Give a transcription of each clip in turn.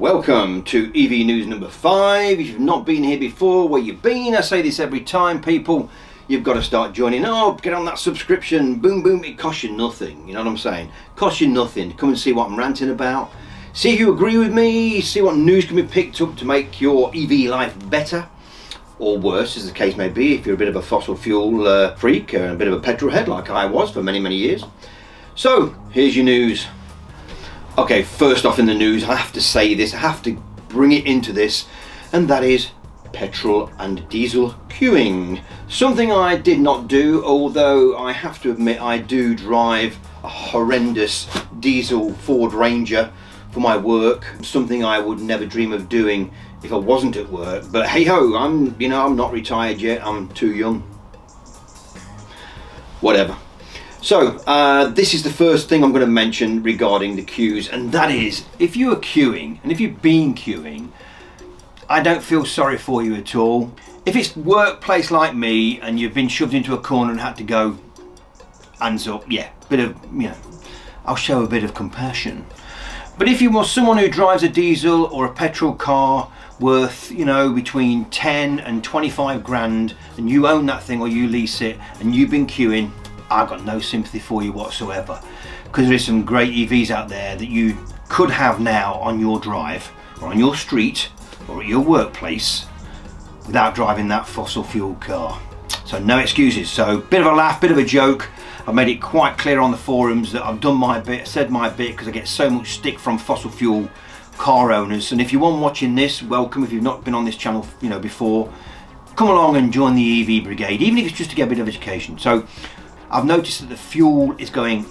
Welcome to EV News number 5. If you've not been here before, where you've been, I say this every time, people, you've got to start joining up, get on that subscription, boom boom, it costs you nothing, you know what I'm saying? It costs you nothing. Come and see what I'm ranting about, see if you agree with me, see what news can be picked up to make your EV life better, or worse, as the case may be, if you're a bit of a fossil fuel freak, and a bit of a petrol head like I was for many years. So, here's your news. Okay, first off in the news, I have to say this, I have to bring it into this, and that is petrol and diesel queuing. Something I did not do, although I have to admit I do drive a horrendous diesel Ford Ranger for my work. Something I would never dream of doing if I wasn't at work. But hey ho, I'm not retired yet, I'm too young. Whatever. So, this is the first thing I'm going to mention regarding the queues, and that is, if you are queuing, and if you've been queuing, I don't feel sorry for you at all. If it's workplace like me, and you've been shoved into a corner and had to go, hands up, yeah, I'll show a bit of compassion. But if you are someone who drives a diesel or a petrol car worth, between 10 and 25 grand, and you own that thing or you lease it, and you've been queuing, I've got no sympathy for you whatsoever, because there is some great EVs out there that you could have now on your drive or on your street or at your workplace without driving that fossil fuel car. So no excuses. So bit of a laugh, bit of a joke. I've made it quite clear on the forums that I've done my bit, said my bit, because I get so much stick from fossil fuel car owners. And if you're watching this, welcome. If you've not been on this channel before, come along and join the EV brigade, even if it's just to get a bit of education. So I've noticed that the fuel is going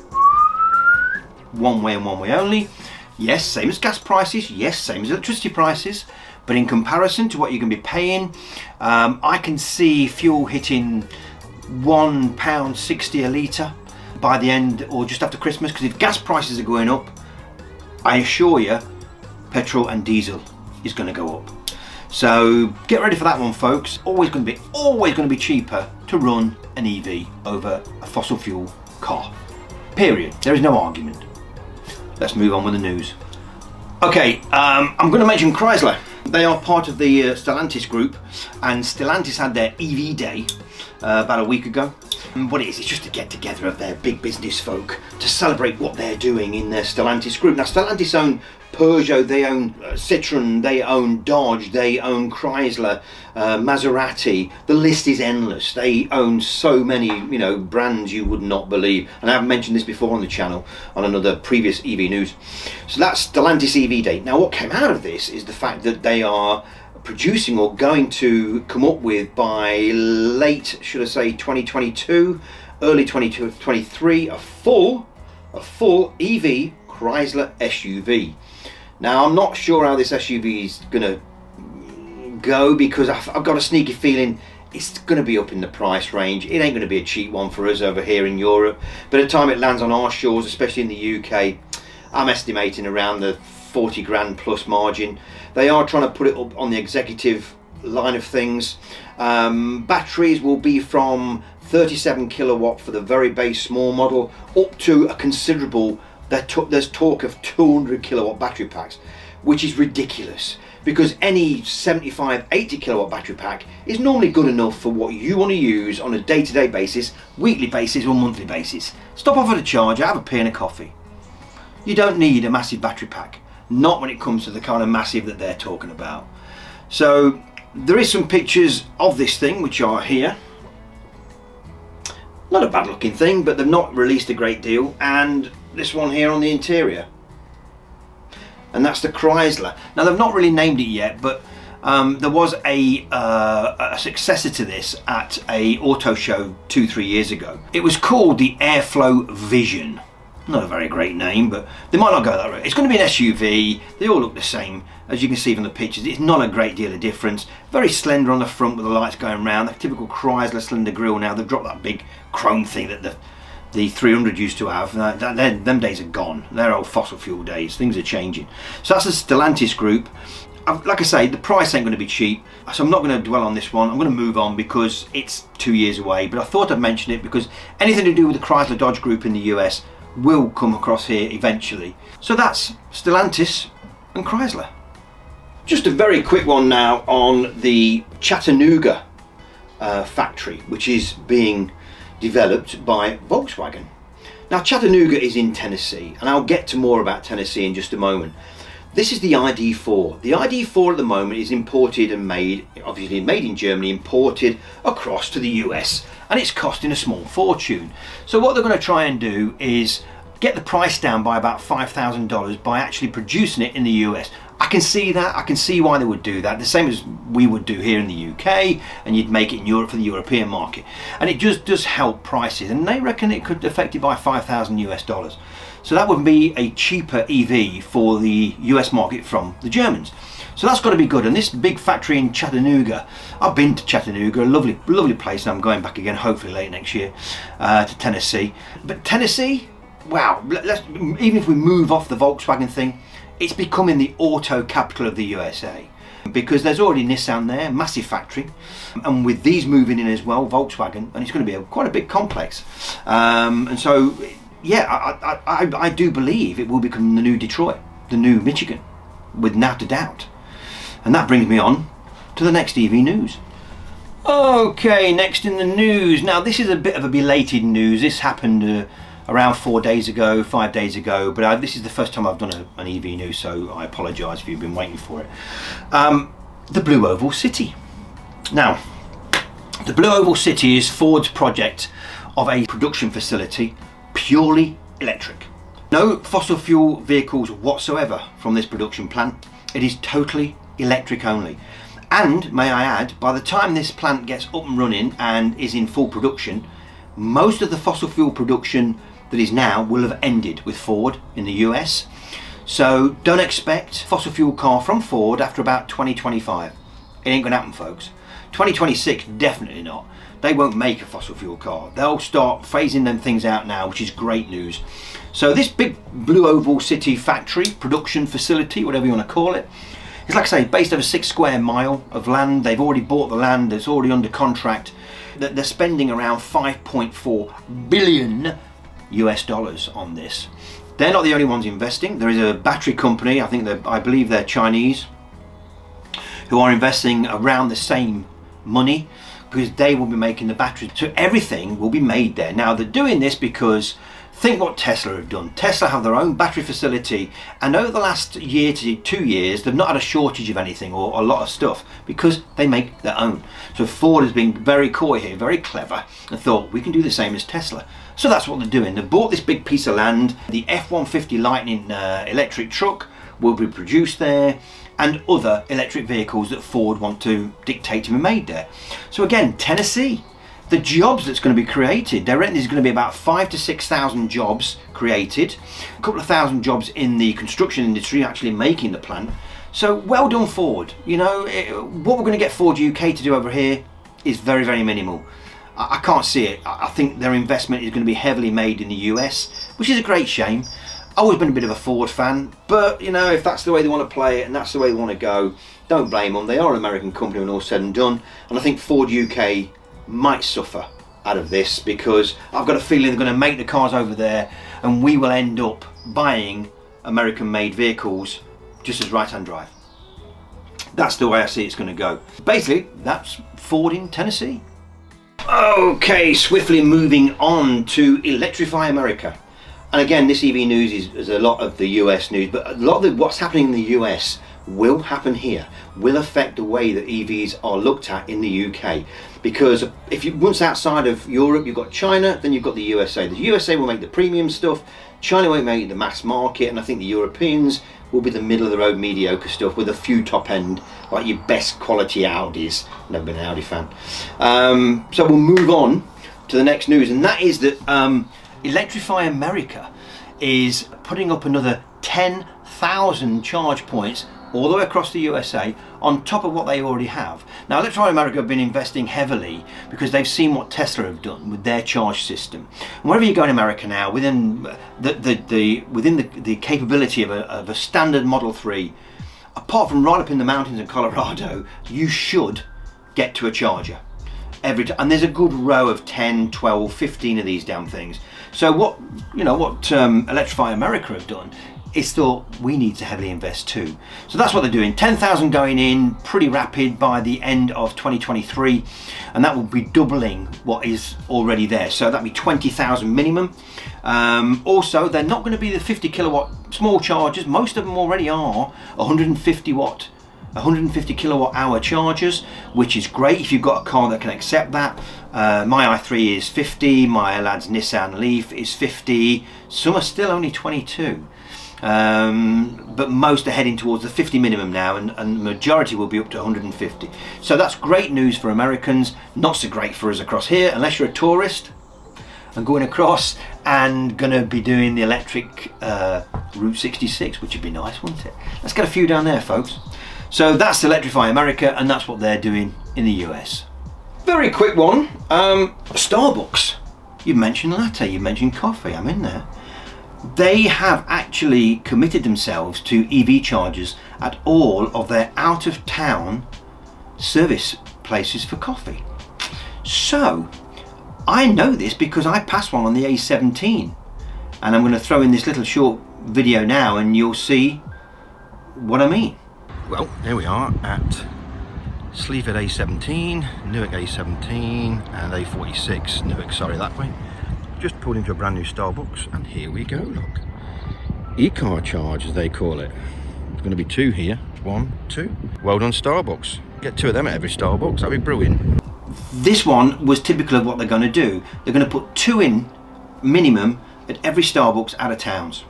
one way and one way only. Yes, same as gas prices. Yes, same as electricity prices. But in comparison to what you're going to be paying, I can see fuel hitting £1.60 a litre by the end or just after Christmas. Because if gas prices are going up, I assure you, petrol and diesel is going to go up. So get ready for that one, folks. Always going to be cheaper to run an EV over a fossil fuel car. Period. There is no argument. Let's move on with the news. Okay, I'm going to mention Chrysler. They are part of the Stellantis group, and Stellantis had their EV day about a week ago. And what it is, it's just a get together of their big business folk to celebrate what they're doing in their Stellantis group. Now, Stellantis own Peugeot, they own Citroën, they own Dodge, they own Chrysler, Maserati. The list is endless. They own so many, brands you would not believe. And I have mentioned this before on the channel on another previous EV news. So that's Stellantis EV Day. Now, what came out of this is the fact that they are producing or going to come up with by late, should I say, 2022, early 2023, a full EV Chrysler SUV. Now, I'm not sure how this SUV is going to go, because I've got a sneaky feeling it's going to be up in the price range. It ain't going to be a cheap one for us over here in Europe. By the time it lands on our shores, especially in the UK, I'm estimating around the 40 grand plus margin. They are trying to put it up on the executive line of things. Batteries will be from 37 kilowatt for the very base small model up to a considerable, there's talk of 200 kilowatt battery packs, which is ridiculous, because any 75, 80 kilowatt battery pack is normally good enough for what you want to use on a day-to-day basis, weekly basis or monthly basis. Stop off at a charger, have a pee and a coffee. You don't need a massive battery pack, not when it comes to the kind of massive that they're talking about. So there is some pictures of this thing which are here. Not a bad looking thing, but they've not released a great deal. And this one here on the interior, and that's the Chrysler. Now, they've not really named it yet, but there was a successor to this at a auto show 2-3 years ago. It was called the Airflow Vision. Not a very great name, but they might not go that route. It's going to be an SUV. They all look the same, as you can see from the pictures. It's not a great deal of difference. Very slender on the front with the lights going round. The typical Chrysler cylinder grille now. They've dropped that big chrome thing that the 300 used to have. Them days are gone. They're old fossil fuel days. Things are changing. So that's the Stellantis group. Like I say, the price ain't going to be cheap, so I'm not going to dwell on this one. I'm going to move on because it's 2 years away, but I thought I'd mention it because anything to do with the Chrysler Dodge group in the US will come across here eventually. So that's Stellantis and Chrysler. Just a very quick one now on the Chattanooga factory, which is being developed by Volkswagen. Now Chattanooga is in Tennessee, and I'll get to more about Tennessee in just a moment. This is the ID.4. The ID.4 at the moment is imported and made, obviously made in Germany, imported across to the US, and it's costing a small fortune. So what they're going to try and do is get the price down by about $5,000 by actually producing it in the US. I can see that, I can see why they would do that, the same as we would do here in the UK, and you'd make it in Europe for the European market. And it just does help prices, and they reckon it could affect it by 5,000 US dollars. So that would be a cheaper EV for the US market from the Germans. So that's got to be good. And this big factory in Chattanooga, I've been to Chattanooga, a lovely place, and I'm going back again hopefully late next year to Tennessee. But Tennessee, wow, even if we move off the Volkswagen thing, it's becoming the auto capital of the USA, because there's already Nissan there, massive factory, and with these moving in as well, Volkswagen, and it's going to be quite a big complex. And so, yeah, I do believe it will become the new Detroit, the new Michigan, without a doubt. And that brings me on to the next EV news. Okay, next in the news. Now this is a bit of a belated news. This happened around 5 days ago, but this is the first time I've done an EV news, so I apologise if you've been waiting for it. The Blue Oval City. Now, the Blue Oval City is Ford's project of a production facility purely electric. No fossil fuel vehicles whatsoever from this production plant. It is totally electric only. And may I add, by the time this plant gets up and running and is in full production, most of the fossil fuel production that is now will have ended with Ford in the US. So don't expect fossil fuel car from Ford after about 2025. It ain't gonna happen, folks. 2026, definitely not. They won't make a fossil fuel car. They'll start phasing them things out now, which is great news. So this big Blue Oval City factory, production facility, whatever you want to call it, is, like I say, based over 6 square miles of land. They've already bought the land, it's already under contract. They're spending around 5.4 billion US dollars on this. They're not the only ones investing. There is a battery company, I believe they're Chinese, who are investing around the same money, because they will be making the batteries. So everything will be made there. Now they're doing this because, think what Tesla have done. Tesla have their own battery facility, and over the last year to 2 years, they've not had a shortage of anything or a lot of stuff, because they make their own. So Ford has been very coy here, very clever, and thought we can do the same as Tesla. So that's what they're doing. They bought this big piece of land. The F-150 Lightning electric truck will be produced there, and other electric vehicles that Ford want to dictate to be made there. So again, Tennessee, the jobs that's going to be created, they reckon there's going to be about 5,000 to 6,000 jobs created, a couple of thousand jobs in the construction industry actually making the plant. So well done, Ford. You know, what we're going to get Ford UK to do over here is very, very minimal. I can't see it. I think their investment is going to be heavily made in the US, which is a great shame. I've always been a bit of a Ford fan, but you know, if that's the way they want to play it and that's the way they want to go, don't blame them. They are an American company when all said and done, and I think Ford UK might suffer out of this, because I've got a feeling they're going to make the cars over there and we will end up buying American made vehicles just as right-hand drive. That's the way I see it's going to go. Basically, that's Ford in Tennessee. Okay, swiftly moving on to Electrify America. And again, this EV news is a lot of the US news, but a lot of what's happening in the US will happen here, will affect the way that EVs are looked at in the UK. Because if you once outside of Europe, you've got China, then you've got the USA. The USA will make the premium stuff, China won't make the mass market, and I think the Europeans will be the middle of the road mediocre stuff with a few top end, like your best quality Audis. Never been an Audi fan. So we'll move on to the next news, and that is that Electrify America is putting up another 10,000 charge points all the way across the USA on top of what they already have. Now Electrify America have been investing heavily because they've seen what Tesla have done with their charge system. And wherever you go in America now, within the capability of a standard Model 3, apart from right up in the mountains in Colorado, you should get to a charger every time. And there's a good row of 10, 12, 15 of these damn things. So what Electrify America have done it's thought we need to heavily invest too. So that's what they're doing. 10,000 going in, pretty rapid by the end of 2023, and that will be doubling what is already there. So that'll be 20,000 minimum. Also, they're not going to be the 50 kilowatt small chargers. Most of them already are 150 kilowatt hour chargers, which is great if you've got a car that can accept that. My i3 is 50, my lad's Nissan Leaf is 50, some are still only 22. But most are heading towards the 50 minimum now, and the majority will be up to 150. So that's great news for Americans, not so great for us across here, unless you're a tourist and going across and going to be doing the electric Route 66, which would be nice, wouldn't it? Let's get a few down there, folks. So that's Electrify America, and that's what they're doing in the US. Very quick one, Starbucks. You mentioned latte, you mentioned coffee, I'm in there. They have actually committed themselves to EV chargers at all of their out of town service places for coffee. So I know this because I passed one on the A17, and I'm going to throw in this little short video now and you'll see what I mean. Well, here we are at Sleaford A17, Newark A17 and A46, Newark, sorry, that way. Just pulled into a brand new Starbucks, and here we go, look. E-car charge, as they call it. There's going to be two here, 1, 2. Well done, Starbucks. Get 2 of them at every Starbucks, that'd be brilliant. This one was typical of what they're going to do. They're going to put 2 in minimum at every Starbucks out of towns.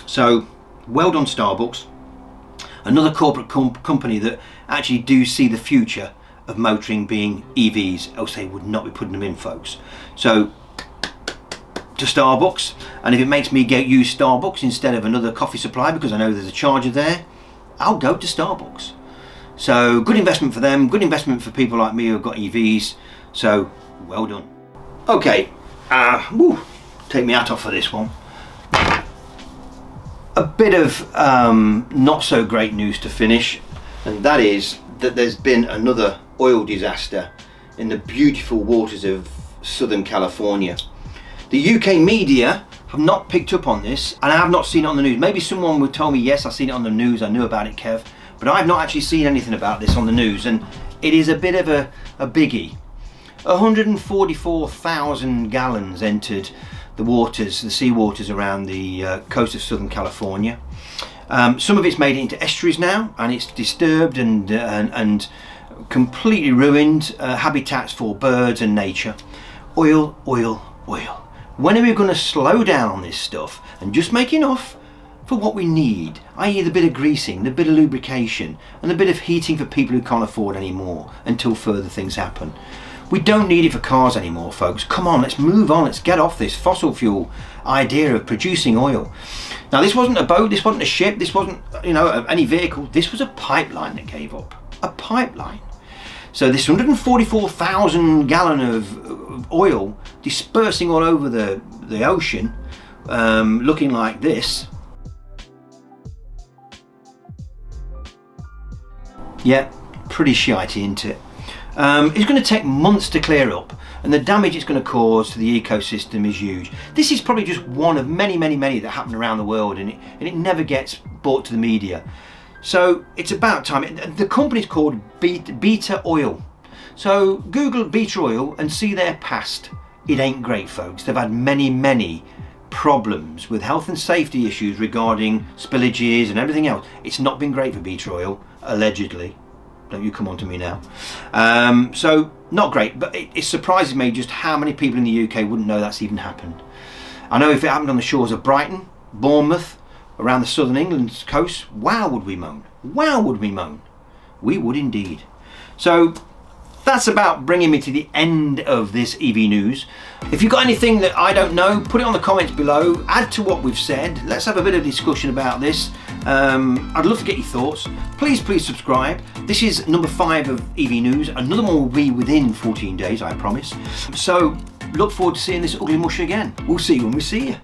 So, well done, Starbucks. Another corporate company that actually do see the future of motoring being EVs, else they would not be putting them in, folks. So, to Starbucks, and if it makes me use Starbucks instead of another coffee supply because I know there's a charger there, I'll go to Starbucks. So good investment for them, good investment for people like me who've got EVs, so well done. Okay, take my hat off for this one. A bit of not so great news to finish, and that is that there's been another oil disaster in the beautiful waters of Southern California. The UK media have not picked up on this, and I have not seen it on the news. Maybe someone would tell me, yes, I've seen it on the news, I knew about it, Kev, but I've not actually seen anything about this on the news, and it is a bit of a biggie. 144,000 gallons entered the waters, the sea waters around the coast of Southern California. Some of it's made it into estuaries now, and it's disturbed and completely ruined habitats for birds and nature. Oil, oil, oil. When are we going to slow down on this stuff and just make enough for what we need, i.e. the bit of greasing, the bit of lubrication, and the bit of heating for people who can't afford any more until further things happen? We don't need it for cars anymore, folks. Come on, let's move on. Let's get off this fossil fuel idea of producing oil. Now, this wasn't a boat, this wasn't a ship, this wasn't, any vehicle. This was a pipeline that gave up. A pipeline. So this 144,000 gallon of oil dispersing all over the ocean, looking like this. Yeah, pretty shitey, isn't it? It's going to take months to clear up, and the damage it's going to cause to the ecosystem is huge. This is probably just one of many, many, many that happen around the world, and it never gets brought to the media. So it's about time. The company's called Beta Oil. So Google Beta Oil and see their past. It ain't great, folks. They've had many, many problems with health and safety issues regarding spillages and everything else. It's not been great for Beta Oil, allegedly. Don't you come on to me now. So not great, but it surprises me just how many people in the UK wouldn't know that's even happened. I know if it happened on the shores of Brighton, Bournemouth, around the southern England coast, wow would we moan. Wow would we moan. We would indeed. So that's about bringing me to the end of this EV news. If you've got anything that I don't know, put it on the comments below, add to what we've said. Let's have a bit of discussion about this. I'd love to get your thoughts. Please subscribe. This is number 5 of EV news. Another one will be within 14 days, I promise. So look forward to seeing this ugly mush again. We'll see you when we see you.